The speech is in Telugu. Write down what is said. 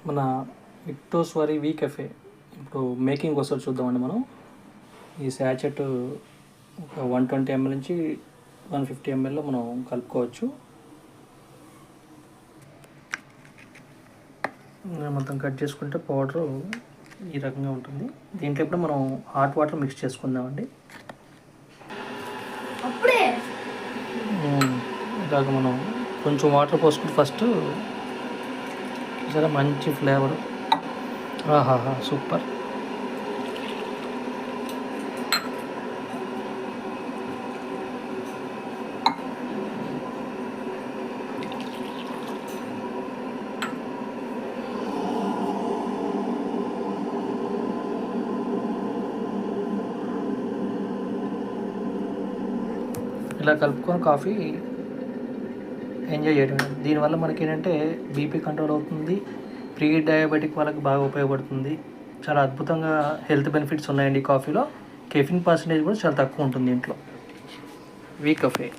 మన ఇక్టోస్వరి వీ కెఫే ఇప్పుడు మేకింగ్ వస్తుంది చూద్దామండి. మనం ఈ శాచెట్ ఒక 120 ml నుంచి 150 mlలో మనం కలుపుకోవచ్చు. మొత్తం కట్ చేసుకుంటే పౌడరు ఈ రకంగా ఉంటుంది. దీంట్లో ఇప్పుడు మనం హాట్ వాటర్ మిక్స్ చేసుకుందామండి. ఇలాగ మనం కొంచెం వాటర్ పోసుకుంటే ఫస్ట్ చాలా మంచి ఫ్లేవర్. ఆహాహా, సూపర్. ఇలా కలుపుకొని కాఫీ ఎంజాయ్ చేయడం. దీనివల్ల మనకి ఏంటంటే బీపీ కంట్రోల్ అవుతుంది. ప్రీ డయాబెటిక్ వాళ్ళకి బాగా ఉపయోగపడుతుంది. చాలా అద్భుతంగా హెల్త్ బెనిఫిట్స్ ఉన్నాయండి కాఫీలో. కెఫిన్ పర్సెంటేజ్ కూడా చాలా తక్కువ ఉంటుంది దీంట్లో. We cafe.